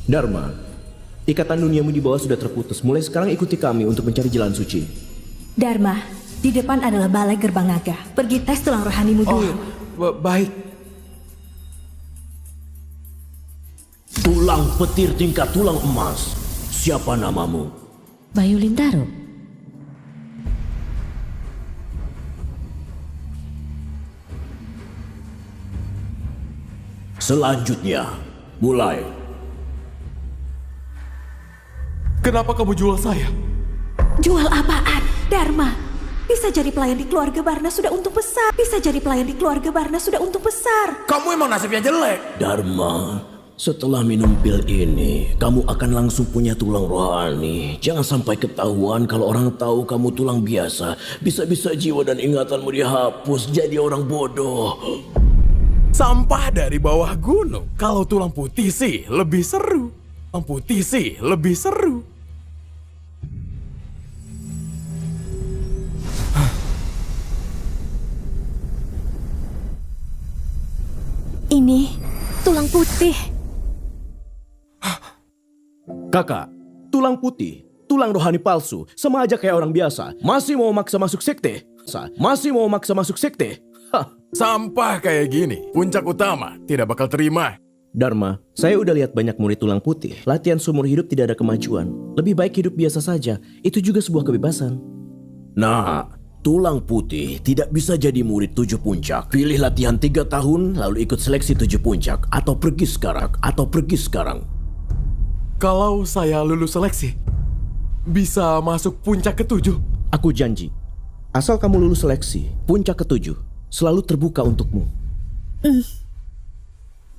Dharma, ikatan duniamu di bawah sudah terputus. Mulai sekarang ikuti kami untuk mencari jalan suci. Dharma, di depan adalah balai gerbang naga. Pergi tes tulang rohanimu dulu. Baik. Tulang petir tingkat tulang emas. Siapa namamu? Bayu Lintaro. Selanjutnya, mulai. Kenapa kamu jual saya? Jual apaan, Dharma? Bisa jadi pelayan di keluarga Barna sudah untung besar. Bisa jadi pelayan di keluarga Barna sudah untung besar. Kamu emang nasibnya jelek. Dharma, setelah minum pil ini, kamu akan langsung punya tulang rohani. Jangan sampai ketahuan. Kalau orang tahu kamu tulang biasa, bisa-bisa jiwa dan ingatanmu dihapus jadi orang bodoh. Sampah dari bawah gunung. Kalau tulang putih sih lebih seru. Tulang putih sih lebih seru. Ini tulang putih. Kakak, tulang putih, tulang rohani palsu, sama aja kayak orang biasa. Masih mau maksa masuk sekte? Masih mau maksa masuk sekte? Hah. Sampah kayak gini, puncak utama tidak bakal terima. Dharma, saya udah lihat banyak murid tulang putih. Latihan seumur hidup tidak ada kemajuan. Lebih baik hidup biasa saja. Itu juga sebuah kebebasan. Nah, tulang putih tidak bisa jadi murid 7 puncak. Pilih latihan 3 tahun, lalu ikut seleksi 7 puncak. Atau pergi sekarang. Kalau saya lulus seleksi, bisa masuk puncak ke-7. Aku janji, asal kamu lulus seleksi, puncak ke-7 selalu terbuka untukmu.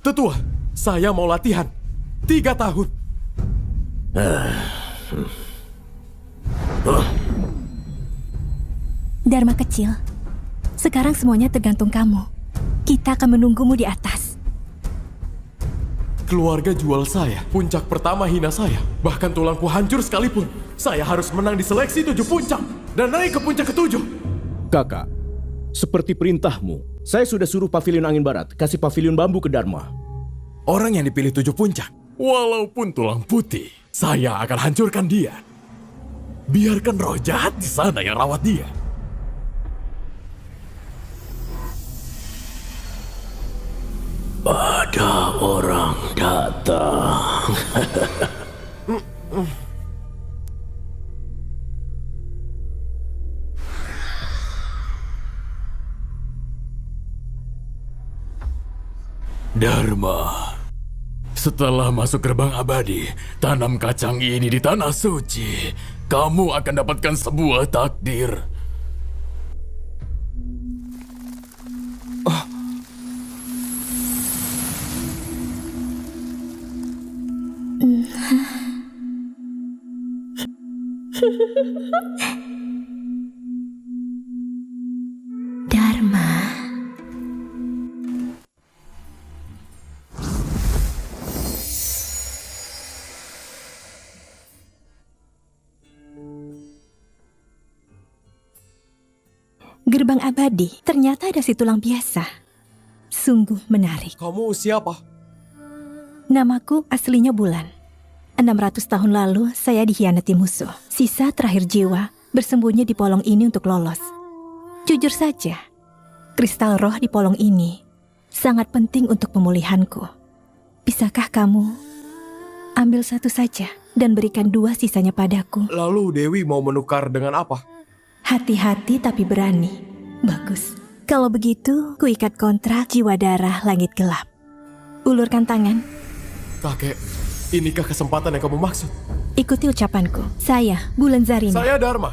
Tetua, saya mau latihan 3 tahun. Dharma kecil, sekarang semuanya tergantung kamu. Kita akan menunggumu di atas. Keluarga jual saya, puncak pertama hina saya. Bahkan tulangku hancur sekalipun. Saya harus menang di seleksi 7 puncak dan naik ke puncak ke-7. Kakak, seperti perintahmu, saya sudah suruh pavilion angin barat kasih pavilion bambu ke Dharma. Orang yang dipilih 7 puncak, walaupun tulang putih, saya akan hancurkan dia. Biarkan roh jahat di sana yang rawat dia. Ada orang datang. Dharma, setelah masuk gerbang abadi, tanam kacang ini di tanah suci. Kamu akan dapatkan sebuah takdir. Dharma. Gerbang abadi, ternyata ada si tulang biasa. Sungguh menarik. Kamu siapa? Namaku aslinya Bulan. 600 tahun lalu saya dikhianati musuh. Sisa terakhir jiwa bersembunyi di polong ini untuk lolos. Jujur saja, kristal roh di polong ini sangat penting untuk pemulihanku. Bisakah kamu ambil satu saja dan berikan 2 sisanya padaku? Lalu Dewi mau menukar dengan apa? Hati-hati tapi berani. Bagus. Kalau begitu, kuikat kontrak jiwa darah langit gelap. Ulurkan tangan. Kakek, inikah kesempatan yang kamu maksud? Ikuti ucapanku. Saya, Bulan Zarina. Saya Dharma.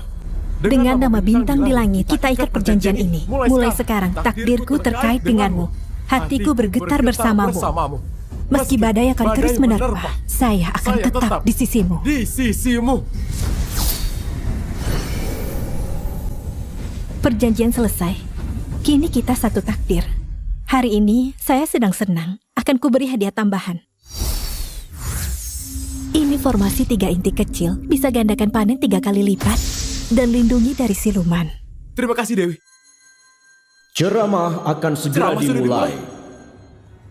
Dengan nama bintang di langit, kita ikat perjanjian ini. Mulai sekarang, takdirku terkait denganmu. Hatiku bergetar bersamamu. Meski badai akan terus menerpa, saya akan tetap di sisimu. Di sisimu. Perjanjian selesai. Kini kita satu takdir. Hari ini saya sedang senang. Akan kuberi hadiah tambahan. Ini formasi 3 inti kecil. Bisa gandakan panen 3 kali lipat. Dan lindungi dari siluman. Terima kasih Dewi. Ceramah akan segera Ceramah sudah dimulai.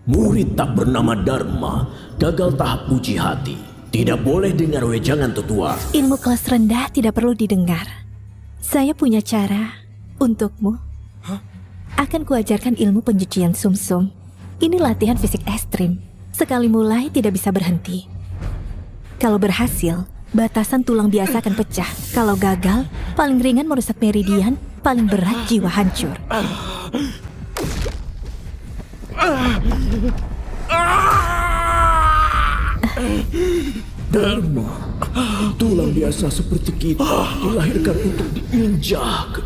Murid tak bernama Dharma gagal tahap uji hati. Tidak boleh dengar wejangan tetua. Ilmu kelas rendah tidak perlu didengar. Saya punya cara untukmu. Akan kuajarkan ilmu pencucian sumsum. Ini latihan fisik ekstrim. Sekali mulai tidak bisa berhenti. Kalau berhasil, batasan tulang biasa akan pecah. Kalau gagal, paling ringan merusak meridian, paling berat jiwa hancur. Dharma, tulang biasa seperti kita dilahirkan untuk diinjak.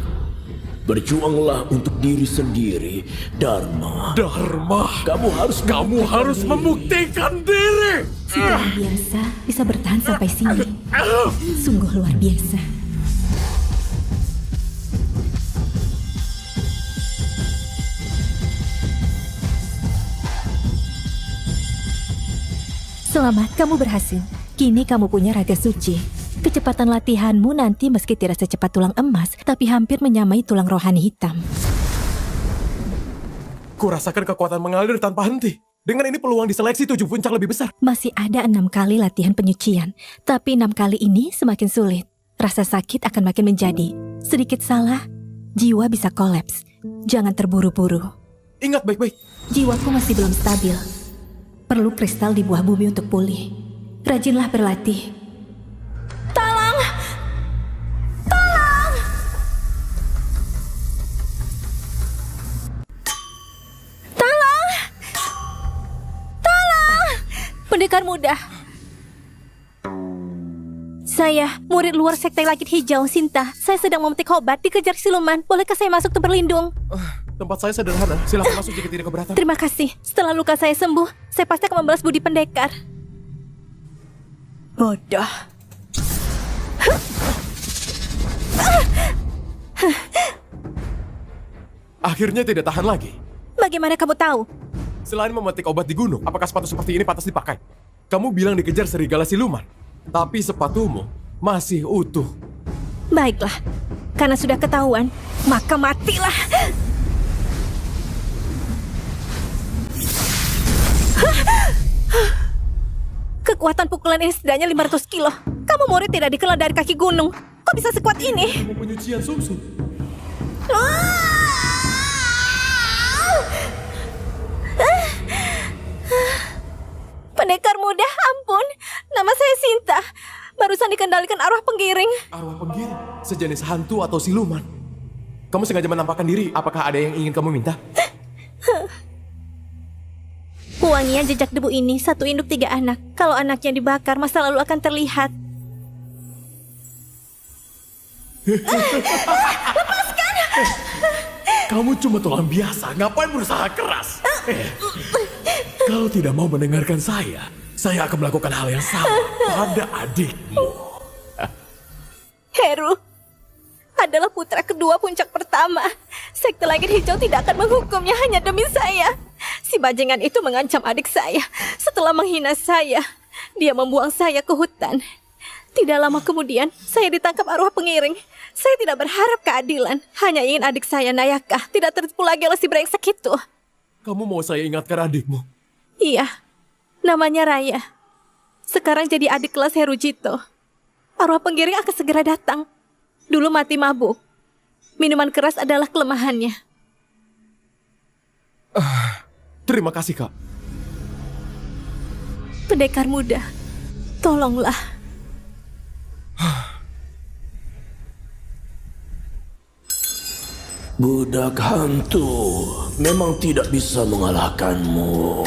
Berjuanglah untuk diri sendiri, Dharma. Dharma, Kamu harus membuktikan diri. Si tulang biasa bisa bertahan sampai sini. Sungguh luar biasa. Selamat, kamu berhasil. Kini kamu punya raga suci. Kecepatan latihanmu nanti meski tidak secepat tulang emas, tapi hampir menyamai tulang rohani hitam. Kurasakan kekuatan mengalir tanpa henti. Dengan ini peluang di seleksi 7 puncak lebih besar. Masih ada 6 kali latihan penyucian, tapi 6 kali ini semakin sulit. Rasa sakit akan makin menjadi. Sedikit salah, jiwa bisa kolaps. Jangan terburu-buru. Ingat baik-baik. Jiwaku masih belum stabil. Perlu kristal di buah bumi untuk pulih. Rajinlah berlatih. Tolong! Tolong! Tolong! Tolong! Pendekar muda. Saya, murid luar sekte Langit Hijau, Sinta. Saya sedang memetik obat, dikejar siluman. Bolehkah saya masuk untuk berlindung? Tempat saya sederhana. Silakan masuk jika tidak keberatan. Terima kasih. Setelah luka saya sembuh, saya pasti akan membalas budi pendekar. Bodoh. Akhirnya tidak tahan lagi. Bagaimana kamu tahu? Selain memetik obat di gunung, apakah sepatu seperti ini pantas dipakai? Kamu bilang dikejar serigala siluman. Tapi sepatumu masih utuh. Baiklah. Karena sudah ketahuan, maka matilah. Kekuatan pukulan ini setidaknya 500 kilo. Kamu murid tidak dikenal dari kaki gunung. Kok bisa sekuat ini? Kamu penyucian sumsum. Pendekar muda, ampun. Nama saya Sinta. Barusan dikendalikan arwah penggiring. Arwah penggiring, sejenis hantu atau siluman. Kamu sengaja menampakkan diri. Apakah ada yang ingin kamu minta? Wanginya jejak debu ini 1 induk 3 anak. Kalau anaknya dibakar, masa lalu akan terlihat. Kamu cuma tulang biasa, ngapain berusaha keras? Kalau tidak mau mendengarkan saya akan melakukan hal yang sama pada adikmu. Heru adalah putra kedua puncak pertama. Sekte Langit Hijau tidak akan menghukumnya hanya demi saya. Si bajingan itu mengancam adik saya. Setelah menghina saya, dia membuang saya ke hutan. Tidak lama kemudian, saya ditangkap arwah pengiring. Saya tidak berharap keadilan. Hanya ingin adik saya Nayaka tidak tertipu lagi oleh si brengsek itu. Kamu mau saya ingatkan adikmu? Iya, namanya Raya. Sekarang jadi adik kelas Herujito. Arwah penggiring akan segera datang. Dulu mati mabuk. Minuman keras adalah kelemahannya. Terima kasih, Kak. Pendekar muda, tolonglah. Budak hantu memang tidak bisa mengalahkanmu.